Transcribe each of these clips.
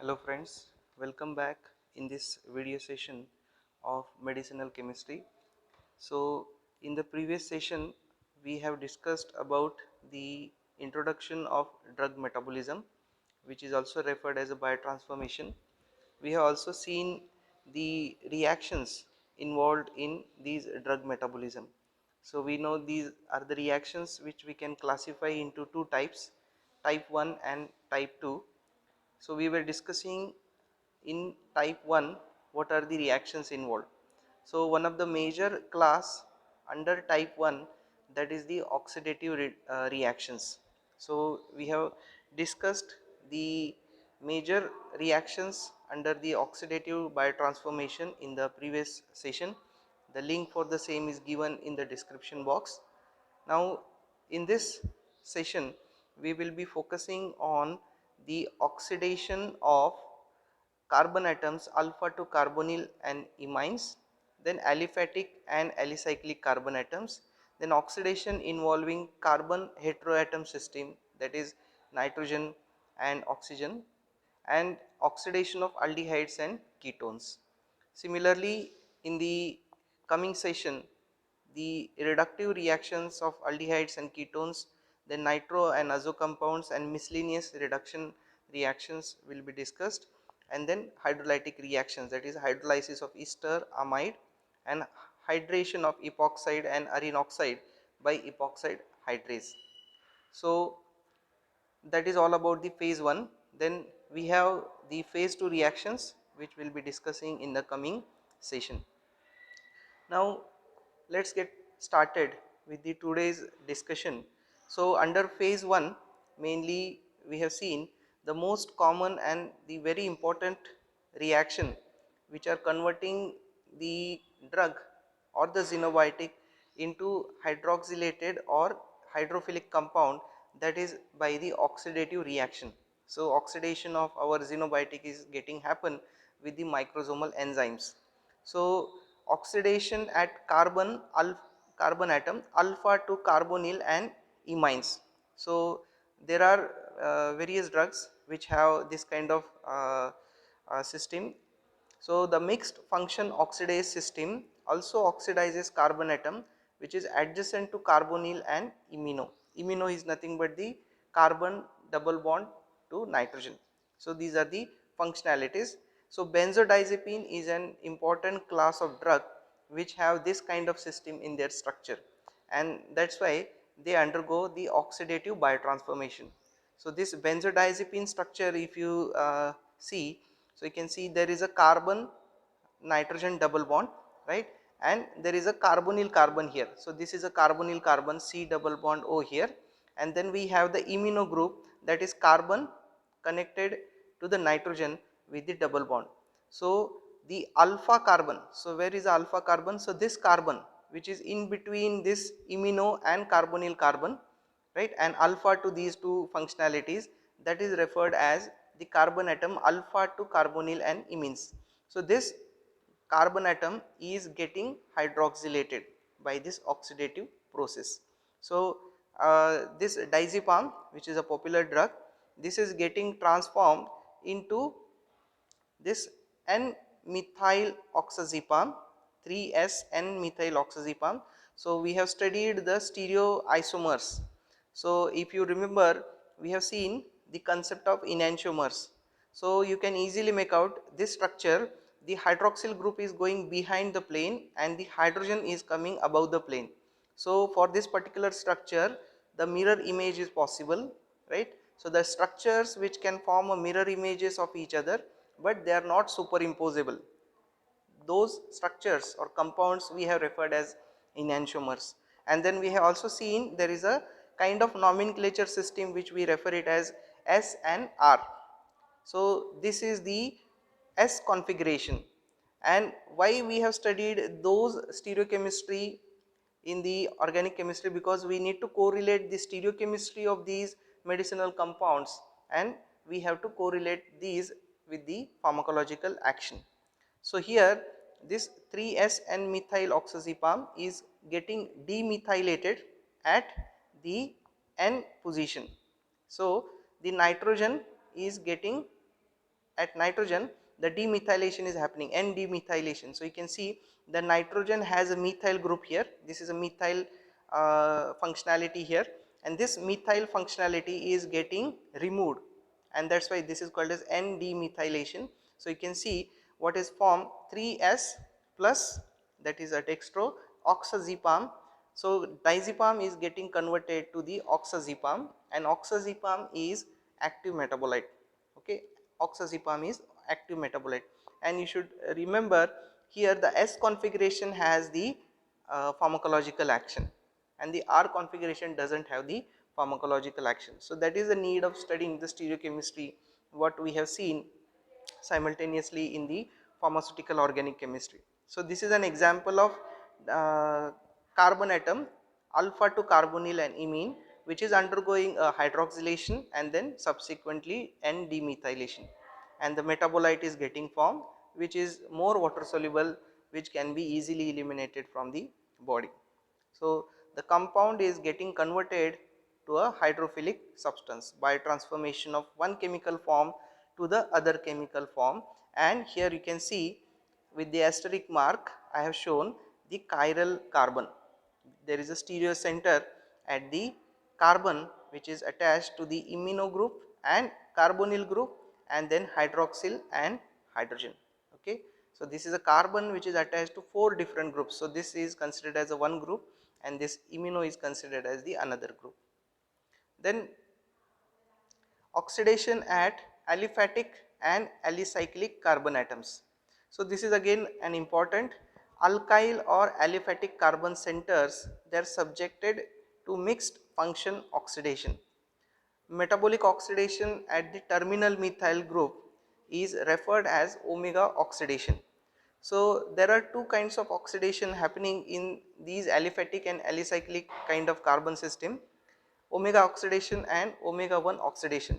Hello friends, welcome back in this video session of medicinal chemistry. So in the previous session we have discussed about the introduction of drug metabolism, which is also referred as a biotransformation. We have also seen the reactions involved in these drug metabolism. So we know these are the reactions which we can classify into two types, type 1 and type 2. So we were discussing in type 1 what are the reactions involved. So one of the major class under type 1, that is the oxidative reactions. So we have discussed the major reactions under the oxidative biotransformation in the previous session. The link for the same is given in the description box. Now in this session we will be focusing on the oxidation of carbon atoms alpha to carbonyl and imines, then aliphatic and alicyclic carbon atoms, then oxidation involving carbon heteroatom system, that is nitrogen and oxygen, and oxidation of aldehydes and ketones. Similarly, in the coming session, the reductive reactions of aldehydes and ketones, the nitro and azo compounds and miscellaneous reduction reactions will be discussed, and then hydrolytic reactions, that is hydrolysis of ester, amide, and hydration of epoxide and arene oxide by epoxide hydrase. So that is all about the phase 1. Then we have the phase 2 reactions which we will be discussing in the coming session. Now let's get started with the today's discussion. So under phase 1 mainly we have seen the most common and the very important reaction which are converting the drug or the xenobiotic into hydroxylated or hydrophilic compound, that is by the oxidative reaction. So oxidation of our xenobiotic is getting happen with the microsomal enzymes. So oxidation at carbon atom alpha to carbonyl and imines. So there are various drugs which have this kind of system. So the mixed function oxidase system also oxidizes carbon atom which is adjacent to carbonyl and imino. Imino is nothing but the carbon double bond to nitrogen. So these are the functionalities. So benzodiazepine is an important class of drug which have this kind of system in their structure, and that's why they undergo the oxidative biotransformation. So this benzodiazepine structure, if you see, so you can see there is a carbon nitrogen double bond, right, and there is a carbonyl carbon here. So this is a carbonyl carbon, C double bond O here, and then we have the imino group, that is carbon connected to the nitrogen with the double bond. So the alpha carbon, so where is alpha carbon? So this carbon which is in between this imino and carbonyl carbon, right, and alpha to these two functionalities, that is referred as the carbon atom alpha to carbonyl and imines. So this carbon atom is getting hydroxylated by this oxidative process. So this diazepam, which is a popular drug, this is getting transformed into this N-methyl oxazepam, 3S N-methyl oxazepam. So we have studied the stereoisomers. So if you remember, we have seen the concept of enantiomers. So you can easily make out this structure. The hydroxyl group is going behind the plane and the hydrogen is coming above the plane. So for this particular structure, the mirror image is possible, right? So the structures which can form a mirror images of each other, but they are not superimposable. Those structures or compounds we have referred as enantiomers. And then we have also seen there is a kind of nomenclature system which we refer it as S and R. So this is the S configuration, and why we have studied those stereochemistry in the organic chemistry, because we need to correlate the stereochemistry of these medicinal compounds and we have to correlate these with the pharmacological action. So here this 3S N-methyl oxazepam is getting demethylated at the N position. So the nitrogen is getting at nitrogen, the demethylation is happening, N-demethylation. So you can see the nitrogen has a methyl group here. This is a methyl functionality here, and this methyl functionality is getting removed, and that's why this is called as N-demethylation. So you can see what is formed, 3s plus, that is a dextrooxazepam. So diazepam is getting converted to the oxazepam, and oxazepam is active metabolite. Okay, oxazepam is active metabolite, and you should remember here the S configuration has the pharmacological action, and the R configuration doesn't have the pharmacological action. So that is the need of studying the stereochemistry, what we have seen simultaneously in the pharmaceutical organic chemistry. So this is an example of carbon atom, alpha to carbonyl and imine, which is undergoing a hydroxylation and then subsequently N-demethylation, and the metabolite is getting formed, which is more water soluble, which can be easily eliminated from the body. So the compound is getting converted to a hydrophilic substance by transformation of one chemical form to the other chemical form, and here you can see with the asterisk mark I have shown the chiral carbon. There is a stereo center at the carbon which is attached to the imino group and carbonyl group, and then hydroxyl and hydrogen. Okay, so this is a carbon which is attached to 4 different groups. So this is considered as a one group, and this imino is considered as the another group. Then oxidation at aliphatic and alicyclic carbon atoms. So this is again an important, alkyl or aliphatic carbon centers, they are subjected to mixed function oxidation. Metabolic oxidation at the terminal methyl group is referred as omega oxidation. So there are two kinds of oxidation happening in these aliphatic and alicyclic kind of carbon system, omega oxidation and omega 1 oxidation.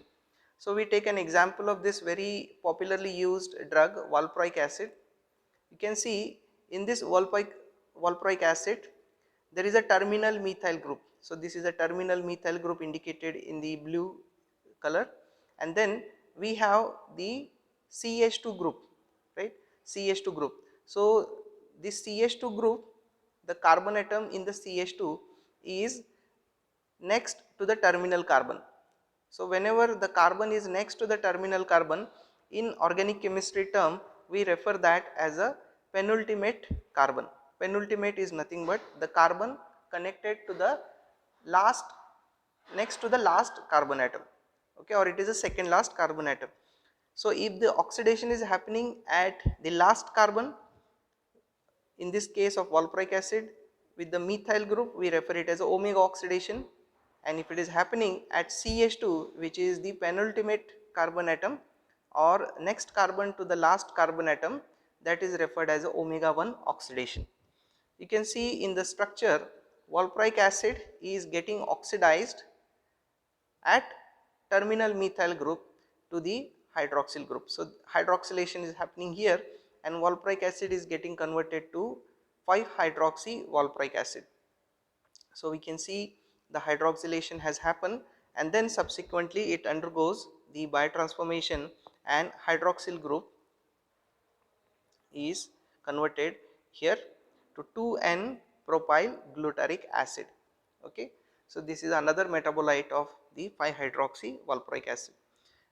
So we take an example of this very popularly used drug, valproic acid. You can see in this valproic acid there is a terminal methyl group. So this is a terminal methyl group indicated in the blue color, and then we have the CH2 group, right, CH2 group. So this CH2 group, the carbon atom in the CH2 is next to the terminal carbon. So whenever the carbon is next to the terminal carbon, in organic chemistry term we refer that as a penultimate carbon. Penultimate is nothing but the carbon connected to the last, next to the last carbon atom, okay, or it is a second last carbon atom. So if the oxidation is happening at the last carbon, in this case of valproic acid with the methyl group, we refer it as omega oxidation, and if it is happening at CH2, which is the penultimate carbon atom or next carbon to the last carbon atom, that is referred as omega 1 oxidation. You can see in the structure, valproic acid is getting oxidized at terminal methyl group to the hydroxyl group. So hydroxylation is happening here, and valproic acid is getting converted to 5-hydroxy valproic acid. So we can see the hydroxylation has happened, and then subsequently it undergoes the biotransformation, and hydroxyl group is converted here to 2N propyl glutaric acid. Okay, so this is another metabolite of the 5-hydroxy valproic acid.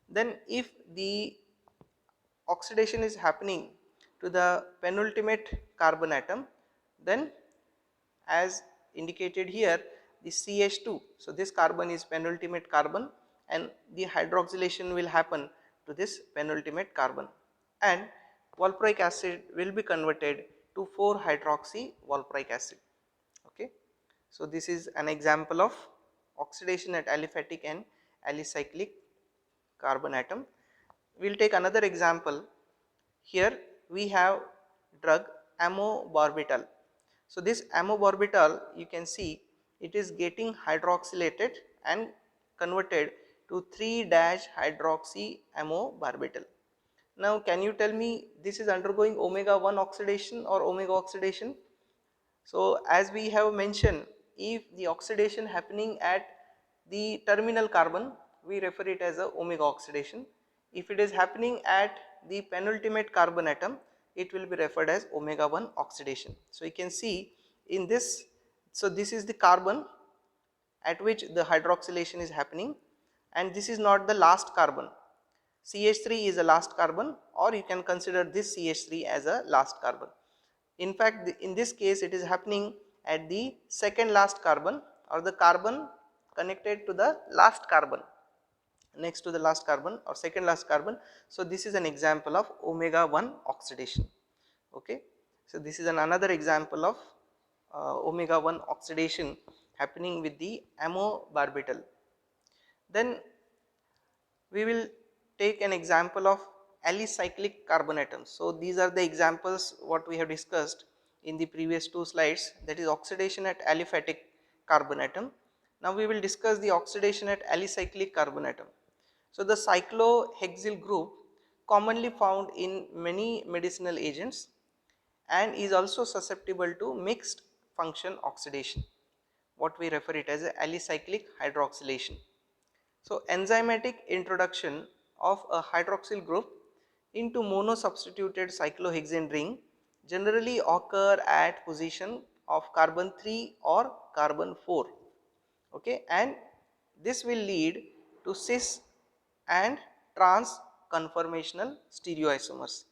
Then if the oxidation is happening to the penultimate carbon atom, then as indicated here the CH2, so this carbon is penultimate carbon, and the hydroxylation will happen to this penultimate carbon, and valproic acid will be converted to 4-hydroxy valproic acid. Okay, so this is an example of oxidation at aliphatic and alicyclic carbon atom. We will take another example. Here we have drug amobarbital. So this amobarbital, you can see it is getting hydroxylated and converted to 3-hydroxy amobarbital. Now can you tell me this is undergoing omega 1 oxidation or omega oxidation? So as we have mentioned, if the oxidation happening at the terminal carbon, we refer it as a omega oxidation. If it is happening at the penultimate carbon atom, it will be referred as omega 1 oxidation. So you can see in this, so this is the carbon at which the hydroxylation is happening, and this is not the last carbon. CH3 is the last carbon, or you can consider this CH3 as a last carbon. In fact, in this case it is happening at the second last carbon, or the carbon connected to the last carbon, next to the last carbon or second last carbon. So this is an example of omega 1 oxidation. Okay, so this is another example of omega 1 oxidation happening with the amobarbital. Then we will take an example of alicyclic carbon atoms. So these are the examples what we have discussed in the previous two slides, that is oxidation at aliphatic carbon atom. Now we will discuss the oxidation at alicyclic carbon atom. So the cyclohexyl group commonly found in many medicinal agents and is also susceptible to mixed function oxidation, what we refer it as a alicyclic hydroxylation. So enzymatic introduction of a hydroxyl group into monosubstituted cyclohexane ring generally occur at position of carbon 3 or carbon 4. Okay, and this will lead to cis and trans conformational stereoisomers.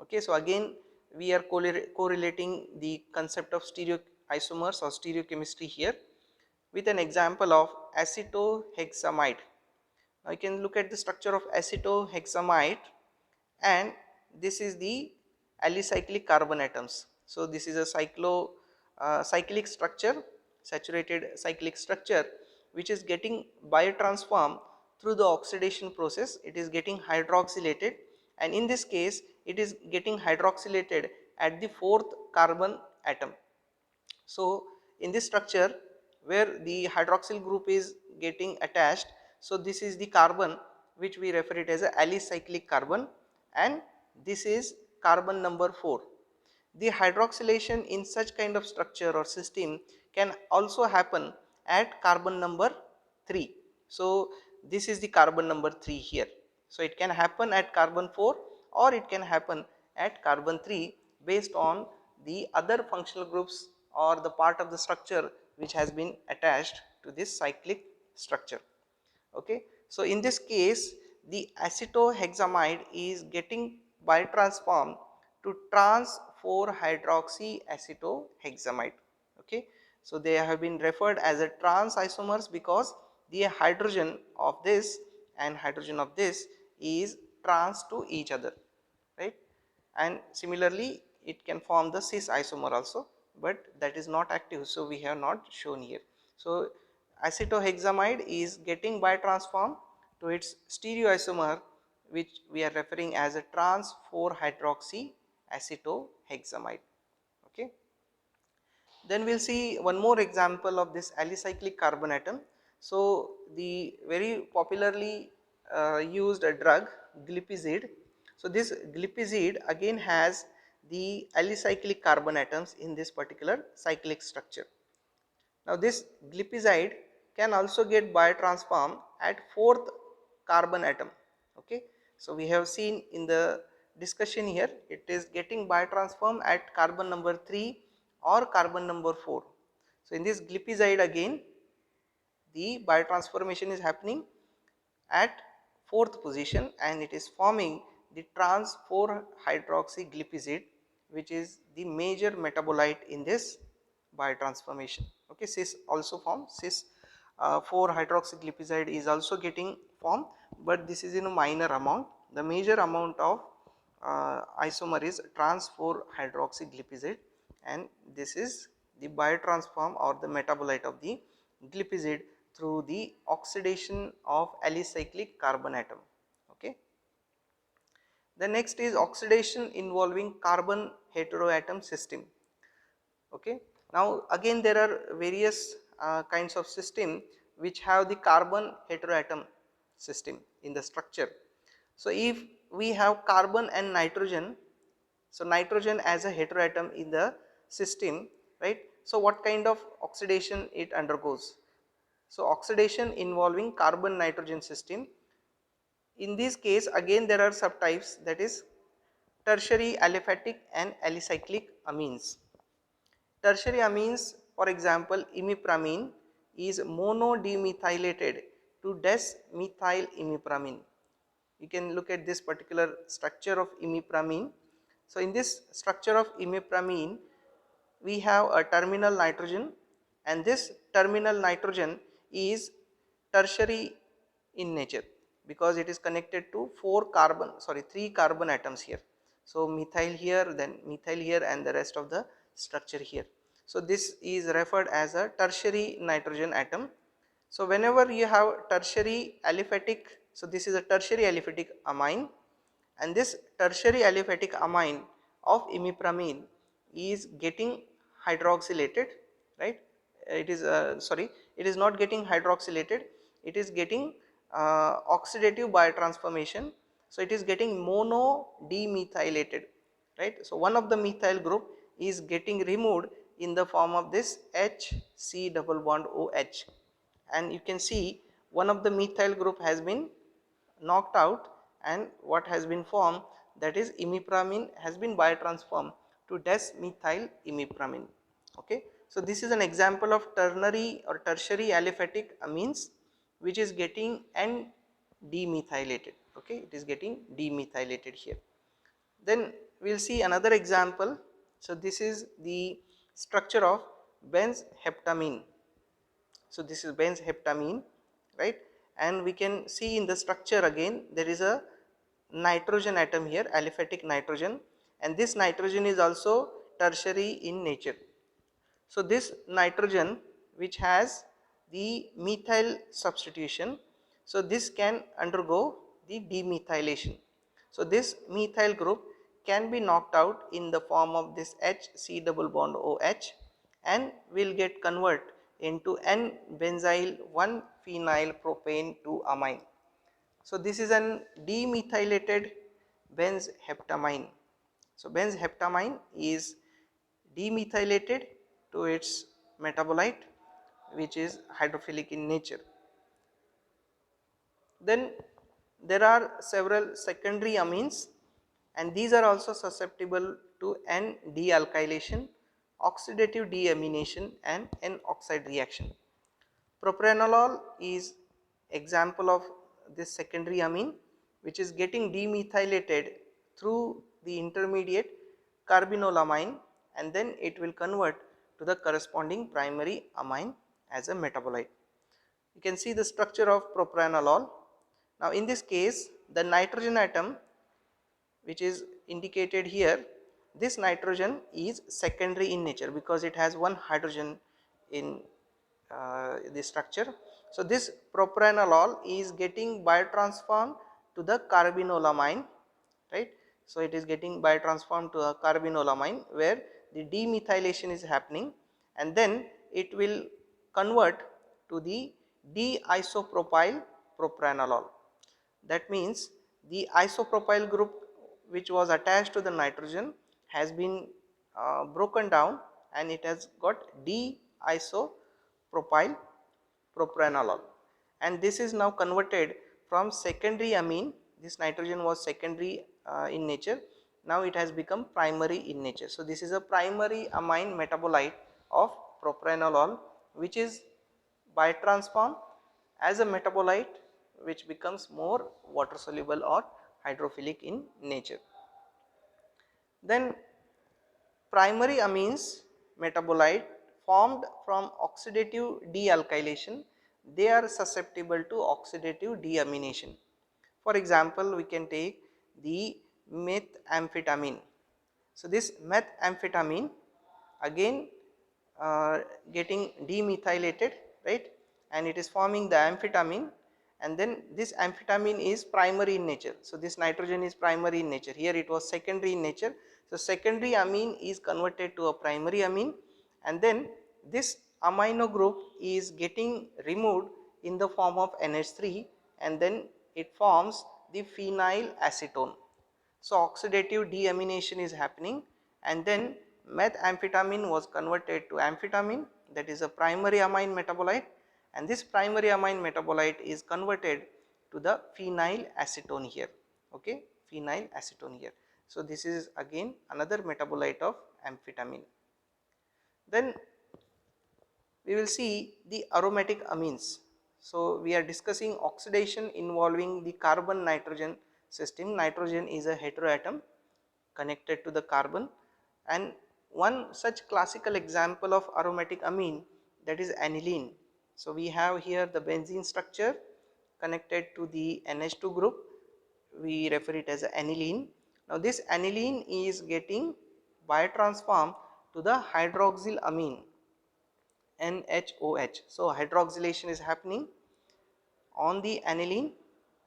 Okay, so again we are correlating the concept of stereoisomers or stereochemistry here with an example of acetohexamide. Now you can look at the structure of acetohexamide, and this is the alicyclic carbon atoms. So this is a cyclic structure, saturated cyclic structure, which is getting biotransformed through the oxidation process. It is getting hydroxylated, and in this case it is getting hydroxylated at the fourth carbon atom. So in this structure where the hydroxyl group is getting attached, so this is the carbon which we refer it as a alicyclic carbon, and this is carbon number 4. The hydroxylation in such kind of structure or system can also happen at carbon number 3. So this is the carbon number 3 here. So it can happen at carbon 4 or it can happen at carbon 3 based on the other functional groups or the part of the structure which has been attached to this cyclic structure. Okay, so in this case the acetohexamide is getting biotransformed to trans 4 hydroxy acetohexamide. Okay, so they have been referred as a trans isomers because the hydrogen of this and hydrogen of this is trans to each other, right? And similarly it can form the cis isomer also, but that is not active, so we have not shown here. So acetohexamide is getting biotransformed to its stereoisomer, which we are referring as a trans 4 hydroxy acetohexamide. Okay, then we will see one more example of this alicyclic carbon atom. So the very popularly used drug glipizide. So this glipizide again has the alicyclic carbon atoms in this particular cyclic structure. Now this glipizide can also get biotransformed at fourth carbon atom. Okay, so we have seen in the discussion here it is getting biotransformed at carbon number 3 or carbon number 4. So in this glipizide again the biotransformation is happening at fourth position and it is forming the trans 4 hydroxy glipizide, which is the major metabolite in this biotransformation. Okay, cis also formed, cis 4 hydroxyglipizide is also getting formed, but this is in a minor amount. The major amount of isomer is trans 4 hydroxyglipizide, and this is the biotransform or the metabolite of the glipizide through the oxidation of alicyclic carbon atom. Okay. The next is oxidation involving carbon heteroatom system. Okay. Now again there are various kinds of system which have the carbon heteroatom system in the structure. So if we have carbon and nitrogen, so nitrogen as a heteroatom in the system, right? So what kind of oxidation it undergoes? So oxidation involving carbon nitrogen system, In this case again there are subtypes, that is tertiary aliphatic and alicyclic amines. Tertiary amines, for example imipramine is monodemethylated to des-methyl-imipramine. You can look at this particular structure of imipramine. So in this structure of imipramine we have a terminal nitrogen, and this terminal nitrogen is tertiary in nature because it is connected to 3 carbon atoms here. So methyl here, then methyl here, and the rest of the structure here. So this is referred as a tertiary nitrogen atom. So whenever you have tertiary aliphatic, so this is a tertiary aliphatic amine, and this tertiary aliphatic amine of imipramine is getting hydroxylated, right? It is it is not getting hydroxylated, it is getting oxidative biotransformation. So it is getting mono demethylated, right? So one of the methyl group is getting removed in the form of this HC double bond OH, and you can see one of the methyl group has been knocked out, and what has been formed, that is imipramine has been biotransformed to des-methyl imipramine. Okay, so this is an example of ternary or tertiary aliphatic amines which is getting N demethylated. Okay, it is getting demethylated here. Then we will see another example. So this is the structure of benzheptamine. So this is benzheptamine, right? And we can see in the structure again there is a nitrogen atom here, aliphatic nitrogen, and this nitrogen is also tertiary in nature. So this nitrogen which has the methyl substitution, so this can undergo the demethylation. So this methyl group can be knocked out in the form of this HC double bond OH and will get convert into N benzyl 1 phenyl propane 2 amine. So this is an demethylated benzheptamine. So benzheptamine is demethylated to its metabolite which is hydrophilic in nature. Then there are several secondary amines, and these are also susceptible to N dealkylation, oxidative deamination, and N oxide reaction. Propranolol is example of this secondary amine which is getting demethylated through the intermediate carbinolamine, and then it will convert to the corresponding primary amine as a metabolite. You can see the structure of propranolol. Now in this case the nitrogen atom which is indicated here, this nitrogen is secondary in nature because it has one hydrogen in the structure. So this propranolol is getting biotransformed to the carbinolamine, right? So it is getting biotransformed to a carbinolamine where the demethylation is happening, and then it will convert to the disopropyl propranolol. That means the isopropyl group which was attached to the nitrogen has been broken down, and it has got disopropyl propranolol, and this is now converted from secondary amine. This nitrogen was secondary in nature, now it has become primary in nature. So this is a primary amine metabolite of propranolol which is biotransformed as a metabolite which becomes more water soluble or hydrophilic in nature. Then primary amines metabolite formed from oxidative dealkylation, they are susceptible to oxidative deamination. For example, we can take the methamphetamine. So this methamphetamine again getting demethylated, right, and it is forming the amphetamine, and then this amphetamine is primary in nature. So this nitrogen is primary in nature, here it was secondary in nature. So secondary amine is converted to a primary amine, and then this amino group is getting removed in the form of NH3, and then it forms the phenyl acetone. So oxidative deamination is happening, and then methamphetamine was converted to amphetamine, that is a primary amine metabolite, and this primary amine metabolite is converted to the phenyl acetone here. Okay, phenyl acetone here. So this is again another metabolite of amphetamine. Then we will see the aromatic amines. So we are discussing oxidation involving the carbon nitrogen system. Nitrogen is a heteroatom connected to the carbon, and one such classical example of aromatic amine, that is aniline. So we have here the benzene structure connected to the NH2 group, we refer it as aniline. Now this aniline is getting biotransformed to the hydroxylamine NHOH. So hydroxylation is happening on the aniline,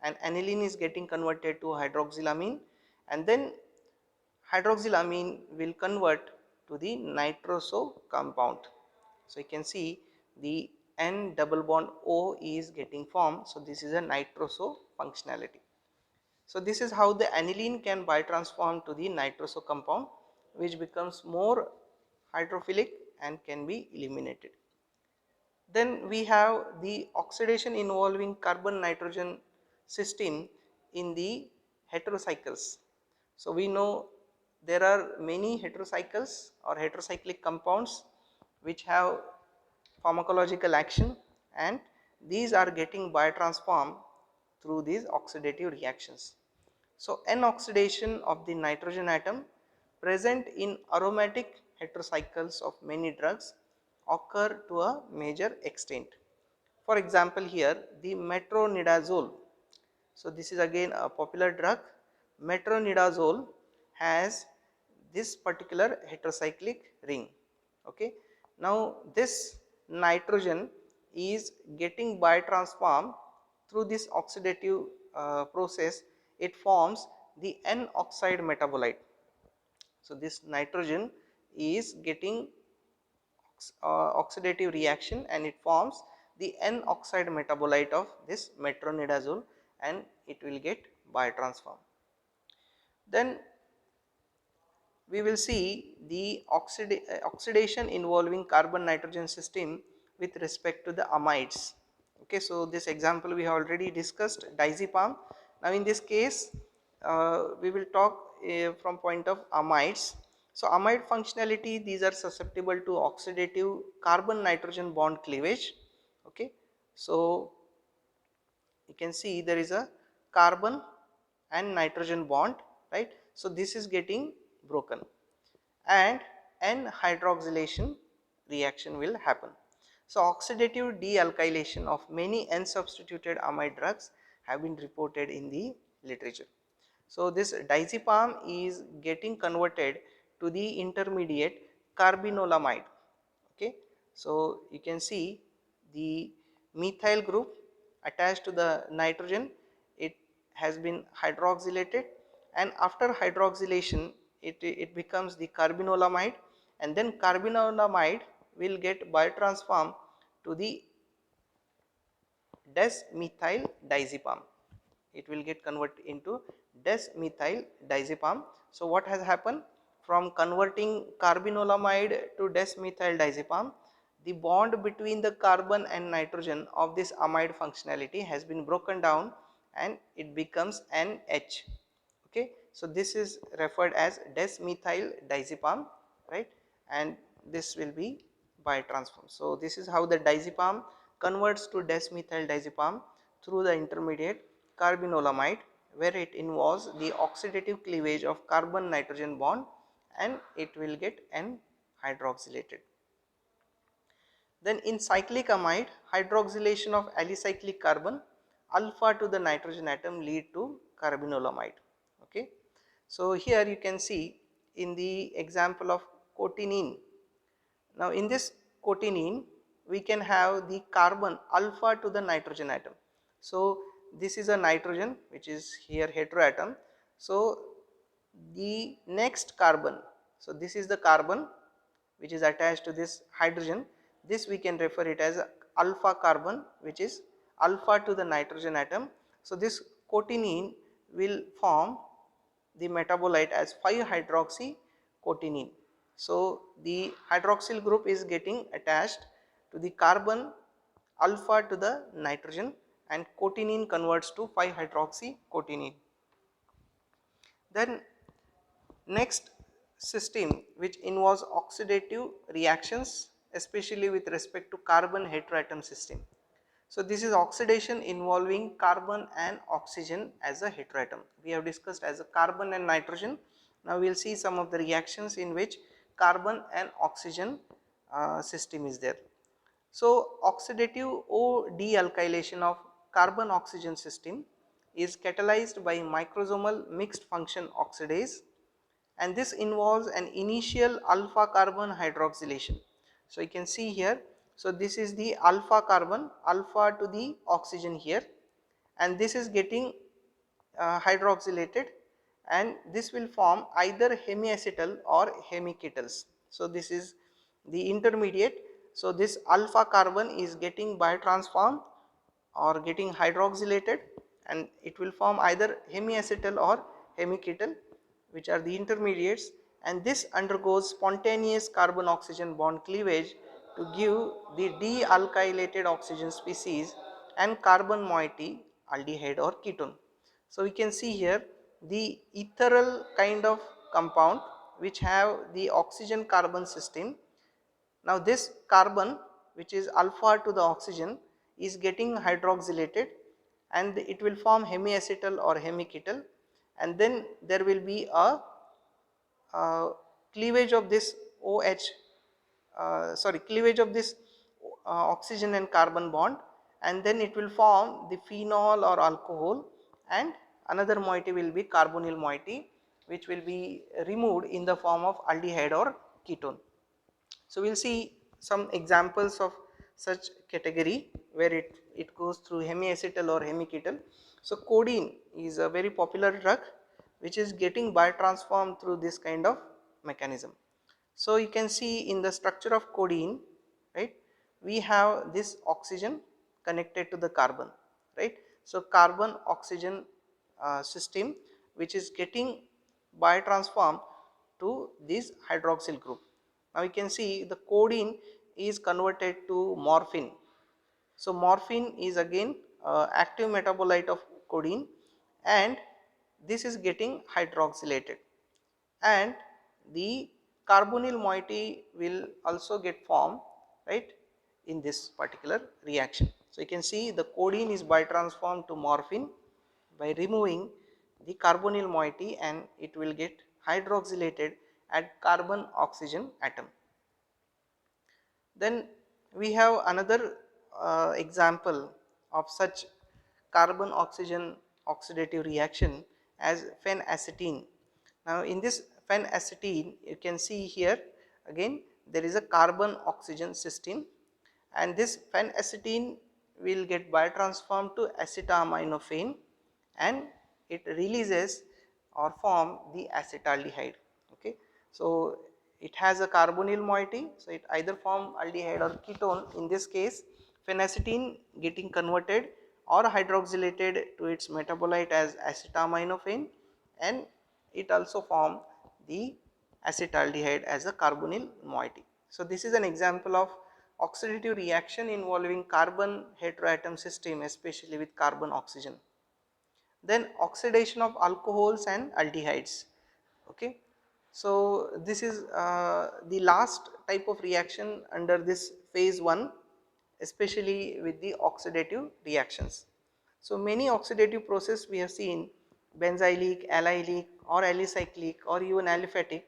and aniline is getting converted to hydroxylamine, and then hydroxylamine will convert to the nitroso compound. So you can see the N double bond O is getting formed. So this is a nitroso functionality. So this is how the aniline can biotransform to the nitroso compound, which becomes more hydrophilic and can be eliminated. Then we have the oxidation involving carbon nitrogen cysteine in the heterocycles. So we know there are many heterocycles or heterocyclic compounds which have pharmacological action, and these are getting biotransformed through these oxidative reactions. So N-oxidation of the nitrogen atom present in aromatic heterocycles of many drugs occur to a major extent. For example, here the metronidazole. So this is again a popular drug. Metronidazole has this particular heterocyclic ring. Okay. Now this nitrogen is getting biotransformed through this oxidative process. It forms the N-oxide metabolite. So this nitrogen is getting oxidative reaction, and it forms the N-oxide metabolite of this metronidazole, and it will get biotransformed. Then we will see the oxidation involving carbon nitrogen system with respect to the amides. Okay, so this example we have already discussed, diazepam. Now in this case we will talk from point of amides. So amide functionality, these are susceptible to oxidative carbon nitrogen bond cleavage. Okay, so you can see there is a carbon and nitrogen bond, right? So this is getting broken, and N hydroxylation reaction will happen. So oxidative dealkylation of many N substituted amide drugs have been reported in the literature. So this diazepam is getting converted to the intermediate carbinolamide. Okay, so you can see the methyl group attached to the nitrogen, it has been hydroxylated, and after hydroxylation it becomes the carbinolamide, and then carbinolamide will get biotransformed to the des-methyl diazepam. It will get converted into des-methyl diazepam. So what has happened, from converting carbinolamide to des-methyl diazepam, the bond between the carbon and nitrogen of this amide functionality has been broken down, and it becomes NH. Okay, so this is referred as des-methyl diazepam, right, and this will be biotransformed. So this is how the diazepam converts to des-methyl diazepam through the intermediate carbinolamide, where it involves the oxidative cleavage of carbon nitrogen bond, and it will get N hydroxylated. Then in cyclic amide, hydroxylation of alicyclic carbon alpha to the nitrogen atom lead to carbinolamide. Okay, so here you can see in the example of cotinine. Now in this cotinine we can have the carbon alpha to the nitrogen atom. So this is a nitrogen which is here heteroatom. So the next carbon, so this is the carbon which is attached to this hydrogen, this we can refer it as alpha carbon, which is alpha to the nitrogen atom. So this cotinine will form the metabolite as 5-hydroxy cotinine. So the hydroxyl group is getting attached to the carbon alpha to the nitrogen, and cotinine converts to 5-hydroxycotinine. Then next system which involves oxidative reactions, especially with respect to carbon heteroatom system. So this is oxidation involving carbon and oxygen as a heteroatom. We have discussed as a carbon and nitrogen. Now we will see some of the reactions in which carbon and oxygen system is there. So oxidative O dealkylation of carbon oxygen system is catalyzed by microsomal mixed function oxidase, and this involves an initial alpha carbon hydroxylation. So you can see here, so this is the alpha carbon, alpha to the oxygen here, and this is getting hydroxylated, and this will form either hemiacetal or hemiketals. So this is the intermediate. So this alpha carbon is getting biotransformed or getting hydroxylated, and it will form either hemiacetal or hemiketal, which are the intermediates, and this undergoes spontaneous carbon oxygen bond cleavage to give the dealkylated oxygen species and carbon moiety aldehyde or ketone. So we can see here the ethereal kind of compound which have the oxygen carbon system. Now this carbon, which is alpha to the oxygen, is getting hydroxylated, and it will form hemiacetal or hemiketal, and then there will be a cleavage of this cleavage of this oxygen and carbon bond, and then it will form the phenol or alcohol, and another moiety will be carbonyl moiety, which will be removed in the form of aldehyde or ketone. So we will see some examples of such category where it goes through hemiacetal or hemiketal. So codeine is a very popular drug which is getting biotransformed through this kind of mechanism. So you can see in the structure of codeine, right, we have this oxygen connected to the carbon, right. So carbon oxygen system which is getting biotransformed to this hydroxyl group. Now you can see the codeine is converted to morphine. So morphine is again active metabolite of codeine, and this is getting hydroxylated, and the carbonyl moiety will also get formed, right, in this particular reaction. So you can see the codeine is biotransformed to morphine by removing the carbonyl moiety, and it will get hydroxylated at carbon oxygen atom. Then we have another example of such carbon oxygen oxidative reaction as phenacetine. Now in this phenacetine, you can see here again there is a carbon oxygen system, and this phenacetine will get biotransformed to acetaminophen, and it releases or form the acetaldehyde. Okay. So it has a carbonyl moiety, so it either form aldehyde or ketone. In this case, phenacetine getting converted or hydroxylated to its metabolite as acetaminophen, and it also form the acetaldehyde as a carbonyl moiety. So this is an example of oxidative reaction involving carbon heteroatom system, especially with carbon oxygen. Then oxidation of alcohols and aldehydes. Okay. So this is the last type of reaction under this phase 1, especially with the oxidative reactions. So many oxidative process we have seen, benzylic, allylic or alicyclic or even aliphatic,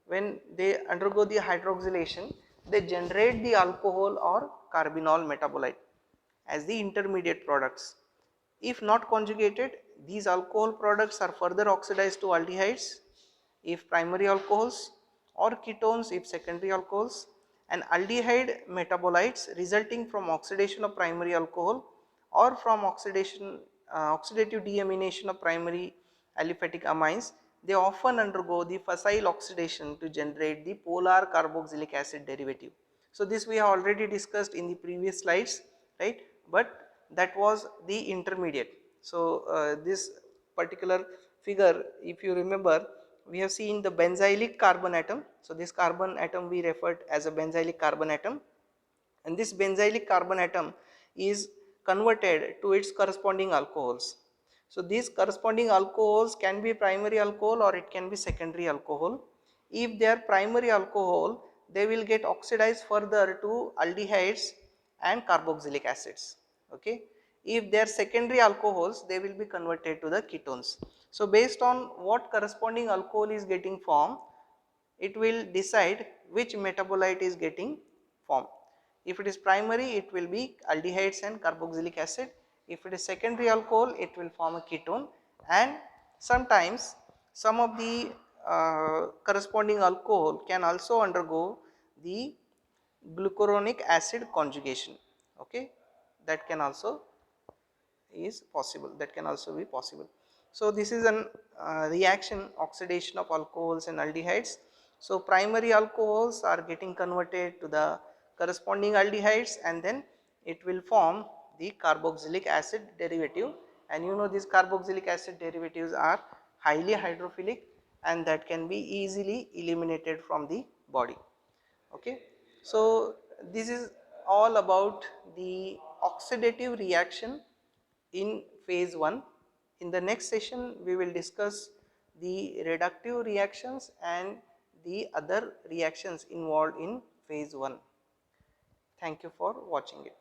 when they undergo the hydroxylation, they generate the alcohol or carbinol metabolite as the intermediate products. If not conjugated, these alcohol products are further oxidized to aldehydes if primary alcohols, or ketones if secondary alcohols, and aldehyde metabolites resulting from oxidation of primary alcohol or from oxidative deamination of primary aliphatic amines, they often undergo the facile oxidation to generate the polar carboxylic acid derivative. So this we have already discussed in the previous slides, right, but that was the intermediate. So this particular figure, if you remember, we have seen the benzylic carbon atom. So this carbon atom we referred as a benzylic carbon atom, and this benzylic carbon atom is converted to its corresponding alcohols. So these corresponding alcohols can be primary alcohol or it can be secondary alcohol. If they are primary alcohol, they will get oxidized further to aldehydes and carboxylic acids. Okay. If they are secondary alcohols, they will be converted to the ketones. So based on what corresponding alcohol is getting formed, it will decide which metabolite is getting formed. If it is primary, it will be aldehydes and carboxylic acid. If it is secondary alcohol, it will form a ketone, and sometimes some of the corresponding alcohol can also undergo the glucuronic acid conjugation. Okay, that can also is possible, that can also be possible. So this is an reaction, oxidation of alcohols and aldehydes. So primary alcohols are getting converted to the corresponding aldehydes, and then it will form the carboxylic acid derivative, and you know these carboxylic acid derivatives are highly hydrophilic and that can be easily eliminated from the body. Okay. So this is all about the oxidative reaction in phase 1. In the next session, we will discuss the reductive reactions and the other reactions involved in phase 1. Thank you for watching it.